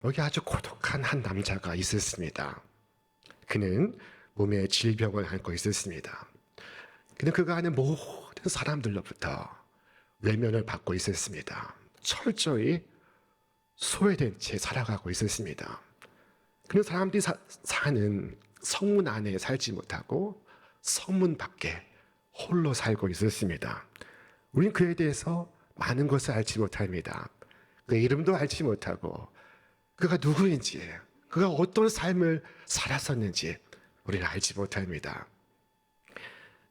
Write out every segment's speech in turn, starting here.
여기 아주 고독한 한 남자가 있었습니다. 그는 몸에 질병을 앓고 있었습니다. 그는 그가 아는 모든 사람들로부터 외면을 받고 있었습니다. 철저히 소외된 채 살아가고 있었습니다. 그는 사람들이 사는 성문 안에 살지 못하고 성문 밖에 홀로 살고 있었습니다. 우리는 그에 대해서 많은 것을 알지 못합니다. 그의 이름도 알지 못하고 그가 누구인지, 그가 어떤 삶을 살았었는지 우리는 알지 못합니다.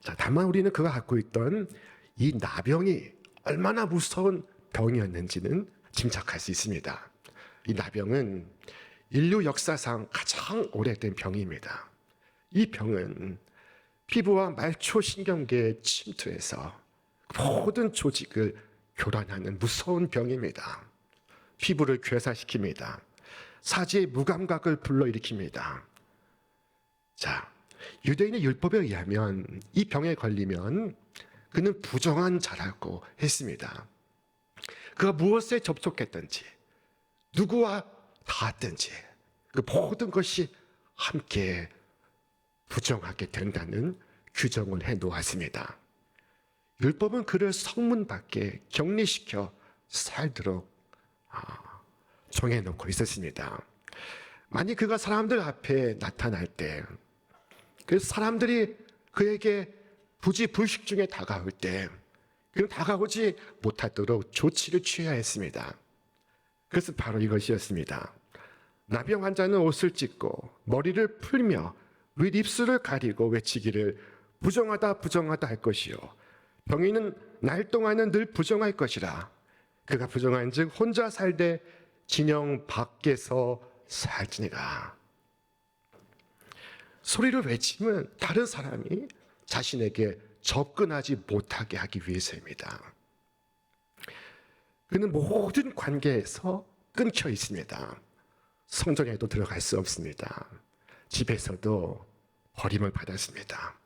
자, 다만 우리는 그가 갖고 있던 이 나병이 얼마나 무서운 병이었는지는 짐작할 수 있습니다. 이 나병은 인류 역사상 가장 오래된 병입니다. 이 병은 피부와 말초신경계에 침투해서 모든 조직을 교란하는 무서운 병입니다. 피부를 괴사시킵니다. 사지의 무감각을 불러일으킵니다. 자, 유대인의 율법에 의하면 이 병에 걸리면 그는 부정한 자라고 했습니다. 그가 무엇에 접촉했든지 누구와 닿았든지 그 모든 것이 함께 부정하게 된다는 규정을 해 놓았습니다. 율법은 그를 성문 밖에 격리시켜 살도록 정해놓고 있었습니다. 만약 그가 사람들 앞에 나타날 때, 그 사람들이 그에게 부지불식 중에 다가올 때, 그는 다가오지 못하도록 조치를 취해야 했습니다. 그것은 바로 이것이었습니다. 나병 환자는 옷을 찢고 머리를 풀며 윗입술을 가리고 외치기를 부정하다 부정하다 할 것이요 병인은 날 동안은 늘 부정할 것이라. 그가 부정한즉 혼자 살되 진영 밖에서 살지니라. 소리를 외치면 다른 사람이 자신에게 접근하지 못하게 하기 위해서입니다. 그는 모든 관계에서 끊겨 있습니다. 성전에도 들어갈 수 없습니다. 집에서도 버림을 받았습니다.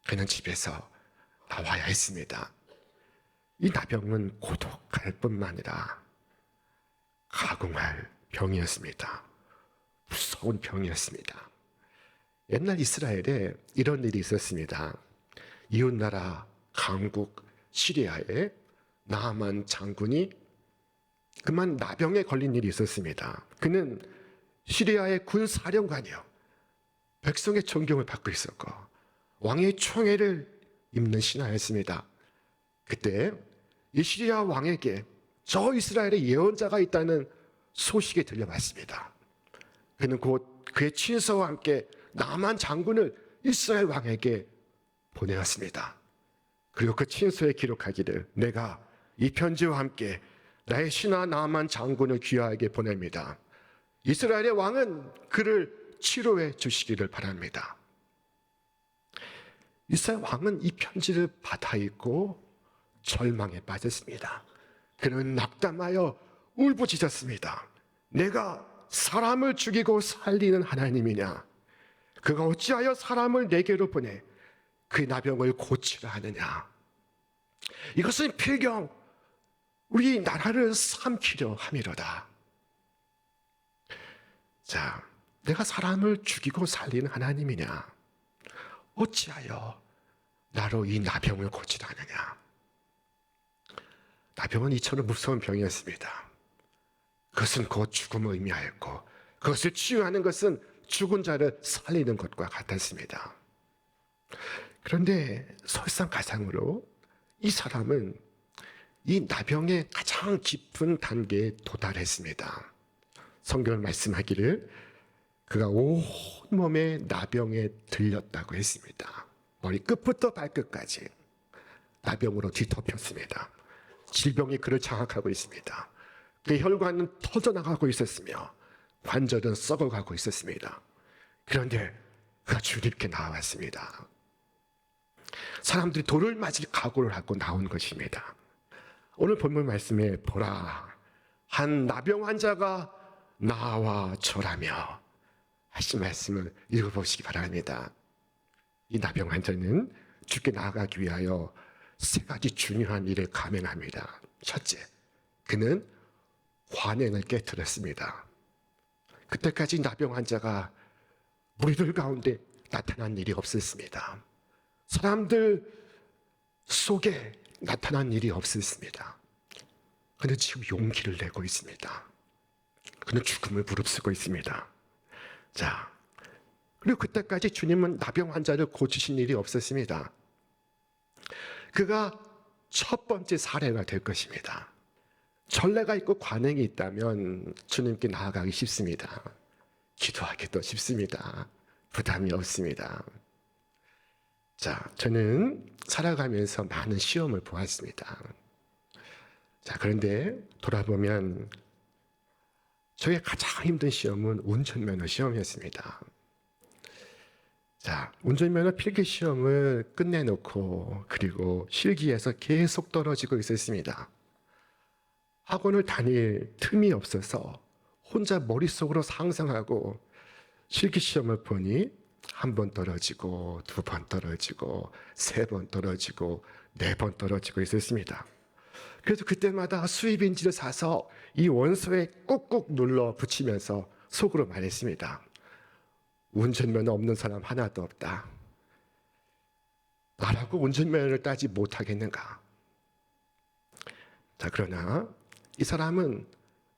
그는 집에서 나와야 했습니다. 이 나병은 고독할 뿐만 아니라 가공할 병이었습니다. 무서운 병이었습니다. 옛날 이스라엘에 이런 일이 있었습니다. 이웃나라 강국 시리아에 나아만 장군이 그만 나병에 걸린 일이 있었습니다. 그는 시리아의 군사령관이요, 백성의 존경을 받고 있었고 왕의 총애를 입는 신하였습니다. 그때 이 시리아 왕에게 저 이스라엘에 예언자가 있다는 소식이 들려왔습니다. 그는 곧 그의 친서와 함께 나만 장군을 이스라엘 왕에게 보내었습니다. 그리고 그 친서에 기록하기를 내가 이 편지와 함께 나의 신하 나만 장군을 귀하에게 보냅니다. 이스라엘의 왕은 그를 치료해 주시기를 바랍니다. 이스라엘 왕은 이 편지를 받아 읽고 절망에 빠졌습니다. 그는 낙담하여 울부짖었습니다. 내가 사람을 죽이고 살리는 하나님이냐? 그가 어찌하여 사람을 내게로 보내 그 나병을 고치라 하느냐? 이것은 필경 우리 나라를 삼키려 함이로다. 자, 내가 사람을 죽이고 살리는 하나님이냐? 어찌하여 나로 이 나병을 고치라 하느냐? 나병은 이처럼 무서운 병이었습니다. 그것은 곧 죽음을 의미하였고 그것을 치유하는 것은 죽은 자를 살리는 것과 같았습니다. 그런데 설상가상으로 이 사람은 이 나병의 가장 깊은 단계에 도달했습니다. 성경은 말씀하기를 그가 온몸에 나병에 들렸다고 했습니다. 머리 끝부터 발끝까지 나병으로 뒤덮였습니다. 질병이 그를 장악하고 있습니다. 그의 혈관은 터져나가고 있었으며 관절은 썩어가고 있었습니다. 그런데 그가 주님께 나왔습니다. 사람들이 돌을 맞을 각오를 하고 나온 것입니다. 오늘 본문 말씀에 보라, 한 나병 환자가 나와 절하며 하신 말씀을 읽어보시기 바랍니다. 이 나병 환자는 주께 나아가기 위하여 세 가지 중요한 일을 감행합니다. 첫째, 그는 관행을 깨뜨렸습니다. 그때까지 나병 환자가 무리들 가운데 나타난 일이 없었습니다. 사람들 속에 나타난 일이 없었습니다. 그는 지금 용기를 내고 있습니다. 그는 죽음을 무릅쓰고 있습니다. 자, 그리고 그때까지 주님은 나병 환자를 고치신 일이 없었습니다. 그가 첫 번째 사례가 될 것입니다. 전례가 있고 관행이 있다면 주님께 나아가기 쉽습니다. 기도하기도 쉽습니다. 부담이 없습니다. 자, 저는 살아가면서 많은 시험을 보았습니다. 자, 그런데 돌아보면 저의 가장 힘든 시험은 운전면허 시험이었습니다. 자, 운전면허 필기 시험을 끝내놓고 그리고 실기에서 계속 떨어지고 있었습니다. 학원을 다닐 틈이 없어서 혼자 머릿속으로 상상하고 실기 시험을 보니 한 번 떨어지고 두 번 떨어지고 세 번 떨어지고 네 번 떨어지고 있었습니다. 그래서 그때마다 수입인지를 사서 이 원소에 꾹꾹 눌러 붙이면서 속으로 말했습니다. 운전면허 없는 사람 하나도 없다. 나라고 운전면허를 따지 못하겠는가? 자, 그러나 이 사람은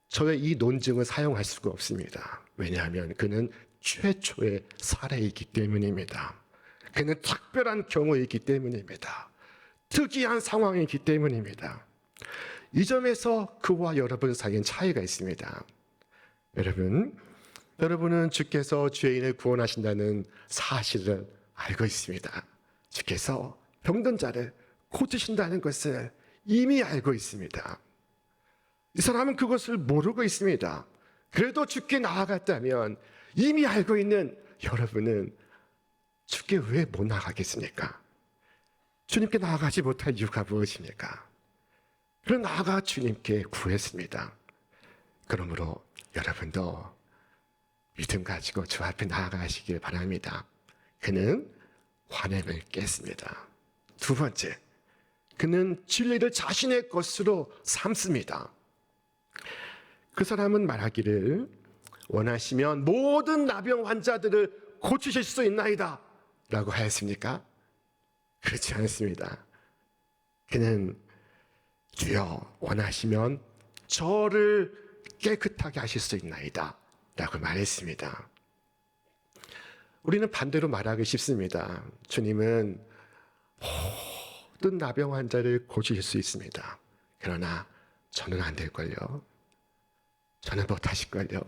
저의 이 논증을 사용할 수가 없습니다. 왜냐하면 그는 최초의 사례이기 때문입니다. 그는 특별한 경우이기 때문입니다. 특이한 상황이기 때문입니다. 이 점에서 그와 여러분 사이엔 차이가 있습니다. 여러분은 주께서 죄인을 구원하신다는 사실을 알고 있습니다. 주께서 병든 자를 고치신다는 것을 이미 알고 있습니다. 이 사람은 그것을 모르고 있습니다. 그래도 주께 나아갔다면 이미 알고 있는 여러분은 주께 왜 못 나아가겠습니까? 주님께 나아가지 못할 이유가 무엇입니까? 그런 나아가 주님께 구했습니다. 그러므로 여러분도 믿음 가지고 주 앞에 나아가시길 바랍니다. 그는 관행을 깼습니다. 두 번째, 그는 진리를 자신의 것으로 삼습니다. 그 사람은 말하기를 원하시면 모든 나병 환자들을 고치실 수 있나이다 라고 하였습니까? 그렇지 않습니다. 그는 주여 원하시면 저를 깨끗하게 하실 수 있나이다 라고 말했습니다. 우리는 반대로 말하기 쉽습니다. 주님은 모든 나병 환자를 고치실 수 있습니다. 그러나 저는 안 될걸요. 저는 못하실걸요.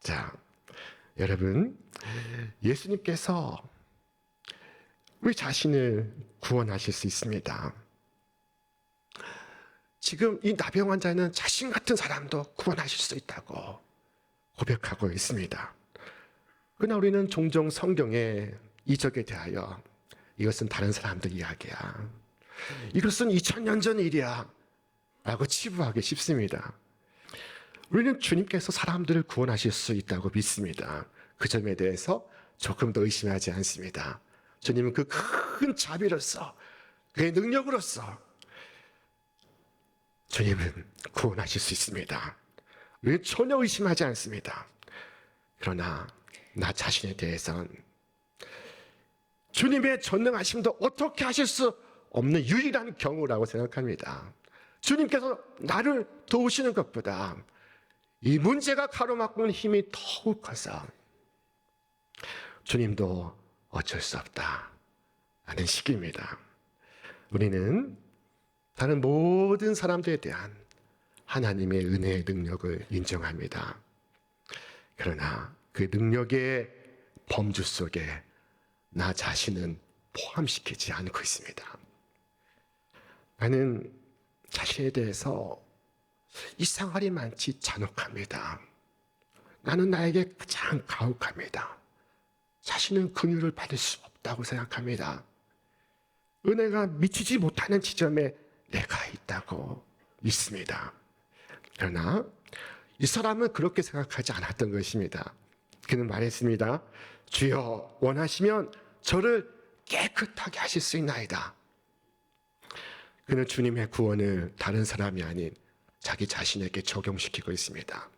자, 여러분, 예수님께서 우리 자신을 구원하실 수 있습니다. 지금 이 나병 환자는 자신 같은 사람도 구원하실 수 있다고 고백하고 있습니다. 그러나 우리는 종종 성경의 이적에 대하여 이것은 다른 사람들 이야기야, 이것은 2000년 전 일이야 라고 치부하기 쉽습니다. 우리는 주님께서 사람들을 구원하실 수 있다고 믿습니다. 그 점에 대해서 조금 더 의심하지 않습니다. 주님은 그 큰 자비로서, 그의 능력으로서 주님은 구원하실 수 있습니다. 우리는 전혀 의심하지 않습니다. 그러나 나 자신에 대해서는 주님의 전능하심도 어떻게 하실 수 없는 유일한 경우라고 생각합니다. 주님께서 나를 도우시는 것보다 이 문제가 가로막고 있는 힘이 더욱 커서 주님도 어쩔 수 없다 하는 식입니다. 우리는 다른 모든 사람들에 대한 하나님의 은혜의 능력을 인정합니다. 그러나 그 능력의 범주 속에 나 자신은 포함시키지 않고 있습니다. 나는 자신에 대해서 이상할이 많지 잔혹합니다. 나는 나에게 가장 가혹합니다. 자신은 긍휼을 받을 수 없다고 생각합니다. 은혜가 미치지 못하는 지점에 내가 있다고 믿습니다. 그러나 이 사람은 그렇게 생각하지 않았던 것입니다. 그는 말했습니다. 주여 원하시면 저를 깨끗하게 하실 수 있나이다. 그는 주님의 구원을 다른 사람이 아닌 자기 자신에게 적용시키고 있습니다.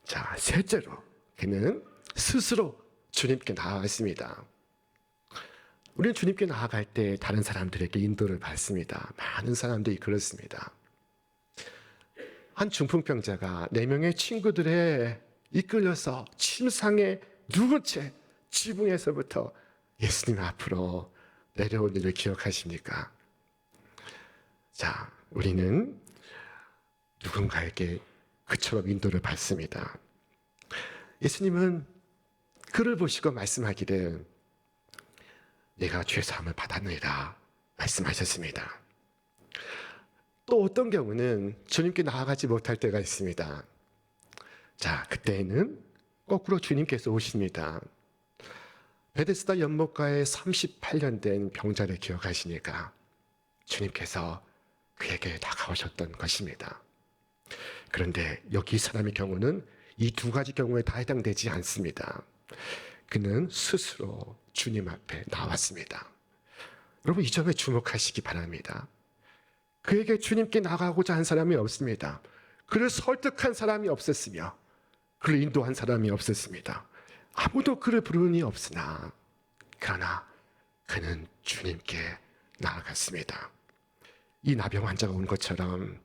자, 셋째로 그는 스스로 주님께 나아갔습니다. 우리는 주님께 나아갈 때 다른 사람들에게 인도를 받습니다. 많은 사람들이 그렇습니다. 한 중풍병자가 4명의 친구들에 이끌려서 침상에 누운 채 지붕에서부터 예수님 앞으로 내려온 일을 기억하십니까? 자, 우리는 누군가에게 그처럼 인도를 받습니다. 예수님은 그를 보시고 말씀하기를 내가 죄사함을 받았느니라 말씀하셨습니다. 또 어떤 경우는 주님께 나아가지 못할 때가 있습니다. 자, 그때에는 거꾸로 주님께서 오십니다. 베데스다 연못가에 38년 된 병자를 기억하시니까 주님께서 그에게 다가오셨던 것입니다. 그런데 여기 이 사람의 경우는 이 두 가지 경우에 다 해당되지 않습니다. 그는 스스로 주님 앞에 나왔습니다. 여러분, 이 점에 주목하시기 바랍니다. 그에게 주님께 나가고자 한 사람이 없습니다. 그를 설득한 사람이 없었으며 그를 인도한 사람이 없었습니다. 아무도 그를 부르니 없으나 그러나 그는 주님께 나아갔습니다. 이 나병 환자가 온 것처럼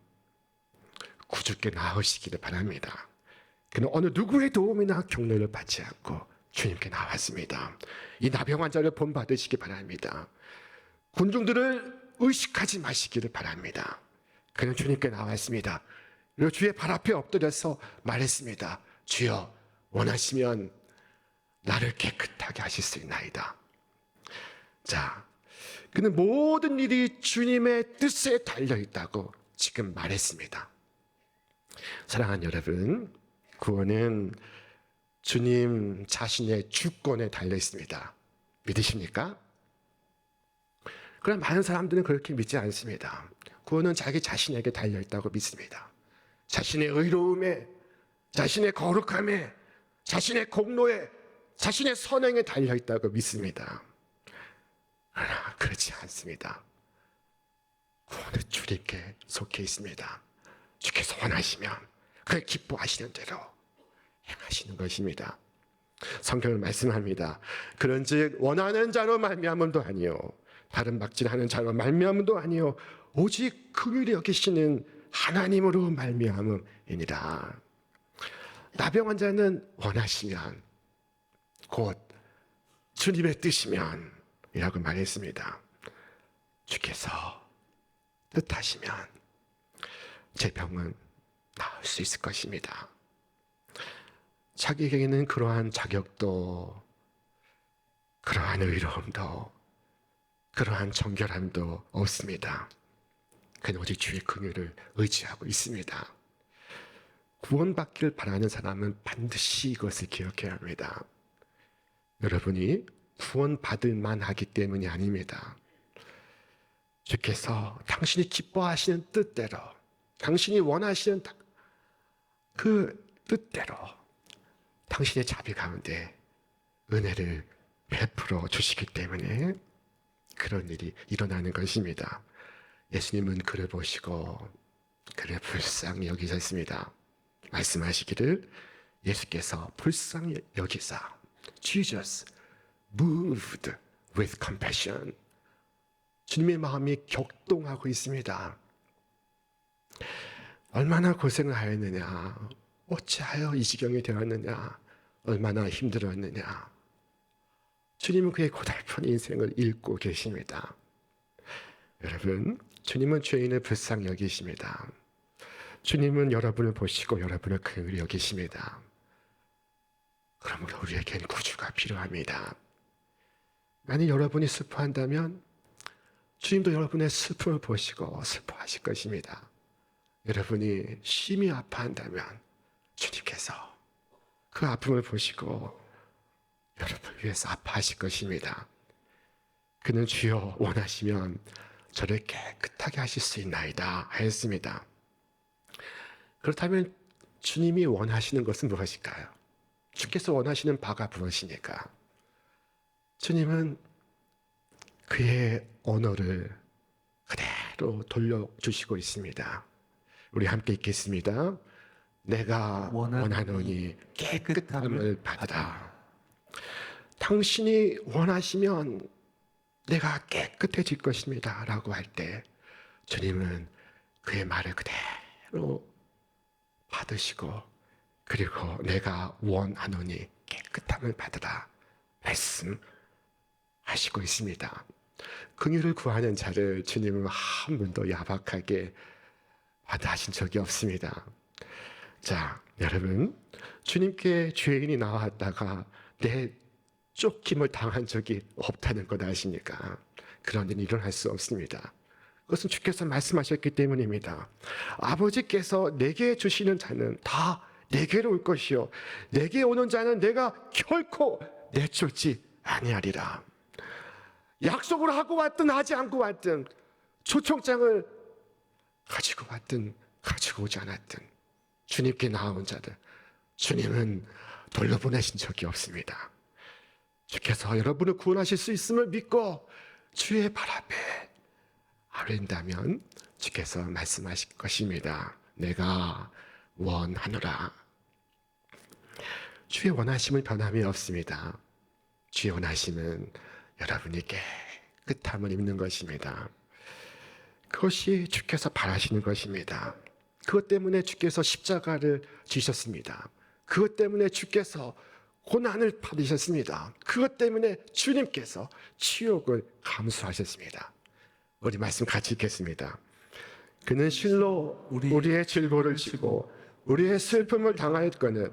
구주께 나으시기를 바랍니다. 그는 어느 누구의 도움이나 격려를 받지 않고 주님께 나왔습니다. 이 나병 환자를 본받으시기 바랍니다. 군중들을 의식하지 마시기를 바랍니다. 그는 주님께 나왔습니다. 그리고 주의 발 앞에 엎드려서 말했습니다. 주여, 원하시면 나를 깨끗하게 하실 수 있나이다. 자, 그는 모든 일이 주님의 뜻에 달려있다고 지금 말했습니다. 사랑하는 여러분, 구원은 주님 자신의 주권에 달려있습니다. 믿으십니까? 그러나 많은 사람들은 그렇게 믿지 않습니다. 구원은 자기 자신에게 달려있다고 믿습니다. 자신의 의로움에, 자신의 거룩함에, 자신의 공로에, 자신의 선행에 달려있다고 믿습니다. 그러나 그렇지 않습니다. 구원은 주님께 속해 있습니다. 주께서 원하시면 그를 기뻐하시는 대로 행하시는 것입니다. 성경은 말씀합니다. 그런즉 원하는 자로 말미암음도 아니요 다른 막질하는 자로 말미암음도 아니요 오직 긍휼히 여기시는 하나님으로 말미암음이니라. 나병 환자는 원하시면 곧 주님의 뜻이면 이라고 말했습니다. 주께서 뜻하시면 제 병은 나을 수 있을 것입니다. 자기에게는 그러한 자격도, 그러한 의로움도, 그러한 정결함도 없습니다. 그는 오직 주의 긍휼을 의지하고 있습니다. 구원받기를 바라는 사람은 반드시 이것을 기억해야 합니다. 여러분이 구원받을 만하기 때문이 아닙니다. 주께서 당신이 기뻐하시는 뜻대로, 당신이 원하시는 그 뜻대로 당신의 자비 가운데 은혜를 베풀어 주시기 때문에 그런 일이 일어나는 것입니다. 예수님은 그를 보시고 그를 불쌍히 여기셨습니다. 말씀하시기를 예수께서 불쌍히 여기사 Jesus moved with compassion. 주님의 마음이 격동하고 있습니다. 얼마나 고생을 하였느냐, 어찌하여 이 지경이 되었느냐, 얼마나 힘들었느냐. 주님은 그의 고달픈 인생을 읽고 계십니다. 여러분, 주님은 죄인을 불쌍히 여기십니다. 주님은 여러분을 보시고 여러분을 긍휼히 여기십니다. 그러므로 우리에겐 구주가 필요합니다. 만약 여러분이 슬퍼한다면 주님도 여러분의 슬픔을 보시고 슬퍼하실 것입니다. 여러분이 심히 아파한다면 주님께서 그 아픔을 보시고 여러분을 위해서 아파하실 것입니다. 그는 주여 원하시면 저를 깨끗하게 하실 수 있나이다 하였습니다. 그렇다면 주님이 원하시는 것은 무엇일까요? 주께서 원하시는 바가 무엇이니까? 주님은 그의 언어를 그대로 돌려주시고 있습니다. 우리 함께 읽겠습니다. 내가 원하노니 깨끗함을 받으라. 당신이 원하시면 내가 깨끗해질 것입니다 라고 할 때 주님은 그의 말을 그대로 받으시고 그리고 내가 원하노니 깨끗함을 받으라 말씀하시고 있습니다. 긍휼을 구하는 자를 주님은 한 번도 야박하게 받아하신 적이 없습니다. 자, 여러분, 주님께 죄인이 나왔다가 내 쫓김을 당한 적이 없다는 것 아십니까? 그런 일은 일어날 수 없습니다. 그것은 주께서 말씀하셨기 때문입니다. 아버지께서 내게 주시는 자는 다 내게로 올 것이요 내게 오는 자는 내가 결코 내쫓지 아니하리라. 약속을 하고 왔든 하지 않고 왔든 초청장을 가지고 왔든 가지고 오지 않았든 주님께 나아온 자들 주님은 돌려보내신 적이 없습니다. 주께서 여러분을 구원하실 수 있음을 믿고 주의 발 앞에 아뢰다면 주께서 말씀하실 것입니다. 내가 원하노라. 주의 원하심은 변함이 없습니다. 주의 원하심은 여러분이 깨끗함을 입는 것입니다. 그것이 주께서 바라시는 것입니다. 그것 때문에 주께서 십자가를 지셨습니다. 그것 때문에 주께서 고난을 받으셨습니다. 그것 때문에 주님께서 치욕을 감수하셨습니다. 우리 말씀 같이 읽겠습니다. 그는 실로 우리의 질고를 지고 우리의 슬픔을 당하였거늘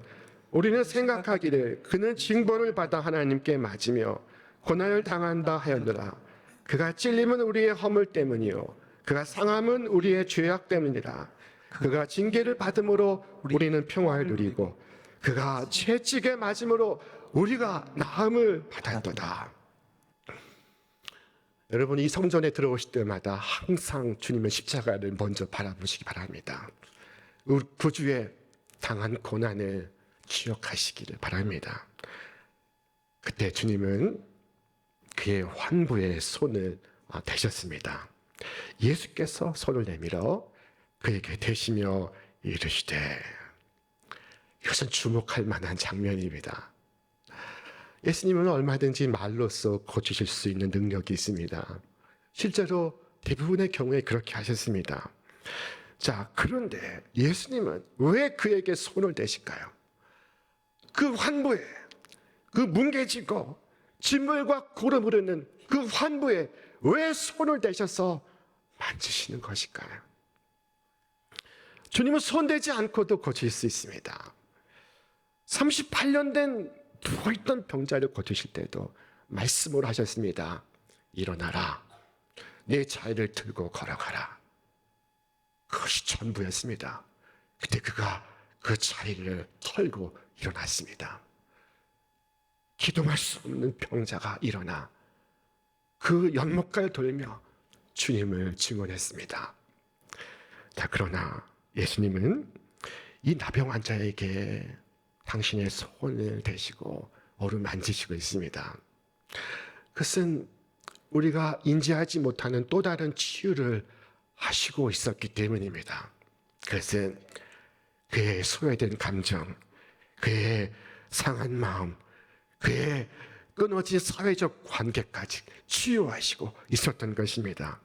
우리는 생각하기를 그는 징벌을 받아 하나님께 맞으며 고난을 당한다 하였노라. 그가 찔림은 우리의 허물 때문이요 그가 상함은 우리의 죄악 때문이라. 그가 징계를 받음으로 우리는 평화를 누리고 그가 채찍에 맞음으로 우리가 나음을 받았도다. 여러분, 이 성전에 들어오실 때마다 항상 주님의 십자가를 먼저 바라보시기 바랍니다. 우리 구주에 당한 고난을 기억하시기를 바랍니다. 그때 주님은 그의 환부의 손을 대셨습니다. 예수께서 손을 내밀어 그에게 대시며 이르시되, 이것은 주목할 만한 장면입니다. 예수님은 얼마든지 말로써 고치실 수 있는 능력이 있습니다. 실제로 대부분의 경우에 그렇게 하셨습니다. 자, 그런데 예수님은 왜 그에게 손을 대실까요? 그 환부에, 그 뭉개지고 진물과 고름 흐르는 그 환부에 왜 손을 대셔서 만지시는 것일까요? 주님은 손대지 않고도 고칠 수 있습니다. 38년 된 누워있던 병자를 고치실 때도 말씀을 하셨습니다. 일어나라. 내 자리를 들고 걸어가라. 그것이 전부였습니다. 그때 그가 그 자리를 털고 일어났습니다. 기동할 수 없는 병자가 일어나 그 연못가를 돌며 주님을 증언했습니다. 자, 그러나 예수님은 이 나병 환자에게 당신의 손을 대시고 어루만지시고 있습니다. 그것은 우리가 인지하지 못하는 또 다른 치유를 하시고 있었기 때문입니다. 그것은 그의 소외된 감정, 그의 상한 마음, 그의 끊어진 사회적 관계까지 치유하시고 있었던 것입니다.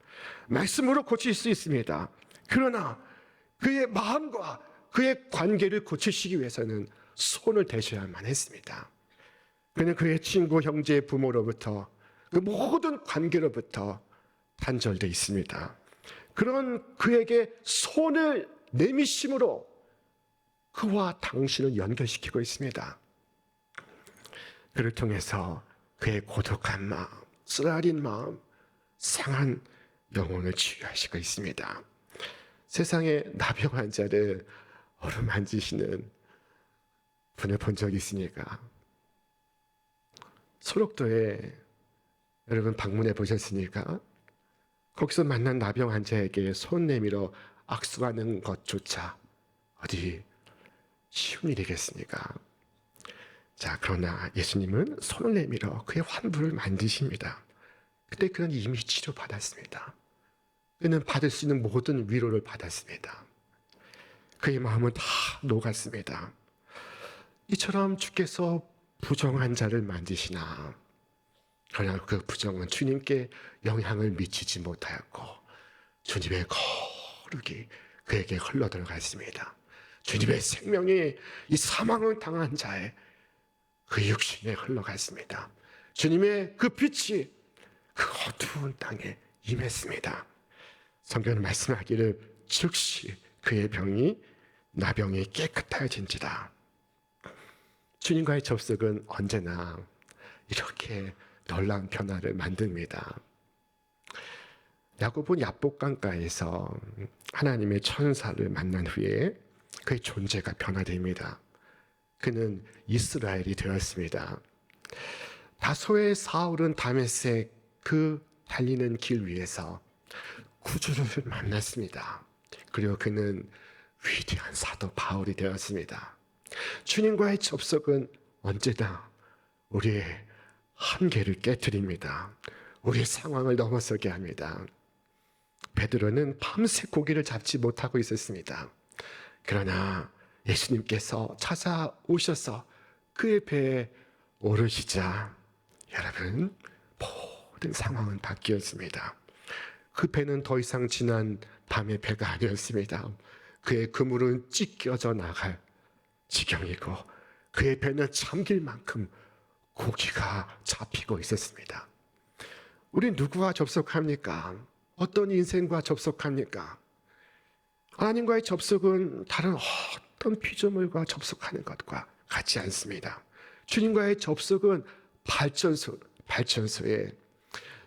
말씀으로 고칠 수 있습니다. 그러나 그의 마음과 그의 관계를 고치시기 위해서는 손을 대셔야만 했습니다. 그는 그의 친구, 형제, 부모로부터 그 모든 관계로부터 단절되어 있습니다. 그런 그에게 손을 내미심으로 그와 당신을 연결시키고 있습니다. 그를 통해서 그의 고독한 마음, 쓰라린 마음, 상한 영혼을 치유하시고 있습니다. 세상에 나병 환자를 어루만지시는 분을 본 적이 있으니까 소록도에 여러분 방문해 보셨으니까 거기서 만난 나병 환자에게 손 내밀어 악수하는 것조차 어디 쉬운 일이겠습니까? 자, 그러나 예수님은 손을 내밀어 그의 환부를 만지십니다. 그때 그는 이미 치료받았습니다. 그는 받을 수 있는 모든 위로를 받았습니다. 그의 마음은 다 녹았습니다. 이처럼 주께서 부정한 자를 만지시나, 그러나 그 부정은 주님께 영향을 미치지 못하였고 주님의 거룩이 그에게 흘러들어갔습니다. 주님의 생명이 이 사망을 당한 자의 그 육신에 흘러갔습니다. 주님의 그 빛이 그 어두운 땅에 임했습니다. 성경은 말씀하기를 즉시 그의 병이 나병이 깨끗하여진지라. 주님과의 접속은 언제나 이렇게 놀라운 변화를 만듭니다. 야곱은 야복강가에서 하나님의 천사를 만난 후에 그의 존재가 변화됩니다. 그는 이스라엘이 되었습니다. 다소의 사울은 다메섹 그 달리는 길 위에서 구주를 만났습니다. 그리고 그는 위대한 사도 바울이 되었습니다. 주님과의 접속은 언제나 우리의 한계를 깨트립니다. 우리의 상황을 넘어서게 합니다. 베드로는 밤새 고기를 잡지 못하고 있었습니다. 그러나 예수님께서 찾아오셔서 그의 배에 오르시자 여러분 모든 상황은 바뀌었습니다. 그 배는 더 이상 지난 밤의 배가 아니었습니다. 그의 그물은 찢겨져 나갈 지경이고 그의 배는 잠길 만큼 고기가 잡히고 있었습니다. 우리 누구와 접속합니까? 어떤 인생과 접속합니까? 하나님과의 접속은 다른 어떤 피조물과 접속하는 것과 같지 않습니다. 주님과의 접속은 발전소에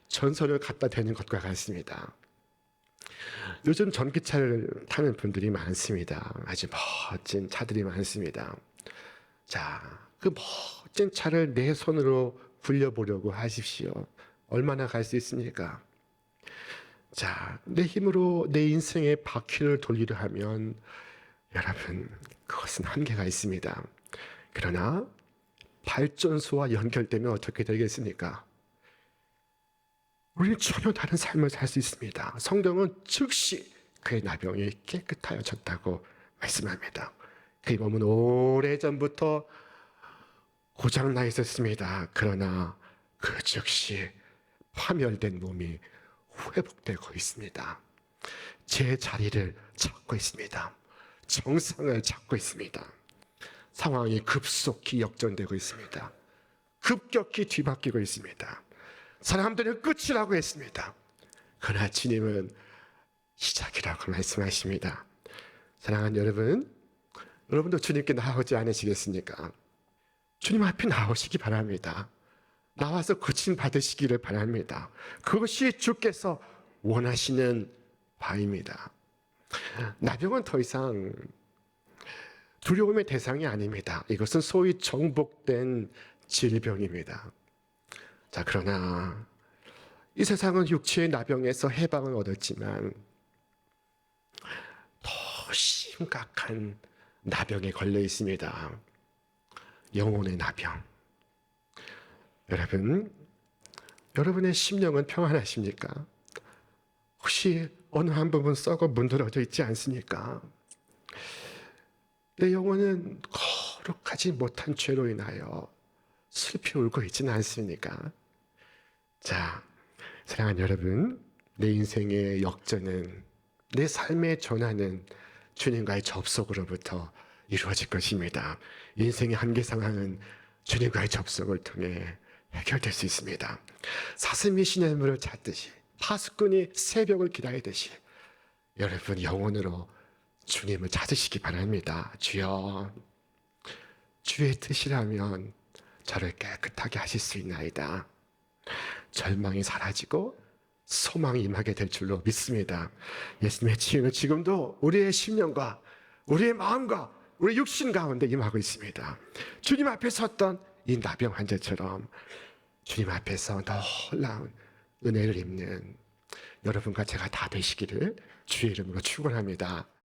전선을 갖다 대는 것과 같습니다. 요즘 전기차를 타는 분들이 많습니다. 아주 멋진 차들이 많습니다. 자, 그 멋진 차를 내 손으로 굴려보려고 하십시오. 얼마나 갈 수 있습니까? 자, 내 힘으로 내 인생의 바퀴를 돌리려 하면 여러분 그것은 한계가 있습니다. 그러나 발전소와 연결되면 어떻게 되겠습니까? 우리는 전혀 다른 삶을 살 수 있습니다. 성경은 즉시 그의 나병이 깨끗하여졌다고 말씀합니다. 그의 몸은 오래전부터 고장나 있었습니다. 그러나 그 즉시 파멸된 몸이 회복되고 있습니다. 제 자리를 찾고 있습니다. 정상을 찾고 있습니다. 상황이 급속히 역전되고 있습니다. 급격히 뒤바뀌고 있습니다. 사람들은 끝이라고 했습니다. 그러나 주님은 시작이라고 말씀하십니다. 사랑하는 여러분, 여러분도 주님께 나오지 않으시겠습니까? 주님 앞에 나오시기 바랍니다. 나와서 고침 받으시기를 바랍니다. 그것이 주께서 원하시는 바입니다. 나병은 더 이상 두려움의 대상이 아닙니다. 이것은 소위 정복된 질병입니다. 자, 그러나 이 세상은 육체의 나병에서 해방을 얻었지만 더 심각한 나병에 걸려 있습니다. 영혼의 나병. 여러분, 여러분의 심령은 평안하십니까? 혹시 어느 한 부분 썩어 문드러져 있지 않습니까? 내 영혼은 거룩하지 못한 죄로 인하여 슬피 울고 있지는 않습니까? 자, 사랑하는 여러분, 내 인생의 역전은, 내 삶의 전환은 주님과의 접속으로부터 이루어질 것입니다. 인생의 한계 상황은 주님과의 접속을 통해 해결될 수 있습니다. 사슴이 시냇물을 찾듯이, 파수꾼이 새벽을 기다리듯이 여러분 영혼으로 주님을 찾으시기 바랍니다. 주여, 주의 뜻이라면 저를 깨끗하게 하실 수 있나이다. 절망이 사라지고 소망이 임하게 될 줄로 믿습니다. 예수님의 치유는 지금도 우리의 심령과 우리의 마음과 우리 육신 가운데 임하고 있습니다. 주님 앞에 섰던 이 나병 환자처럼 주님 앞에서 놀라운 은혜를 입는 여러분과 제가 다 되시기를 주의 이름으로 축원합니다.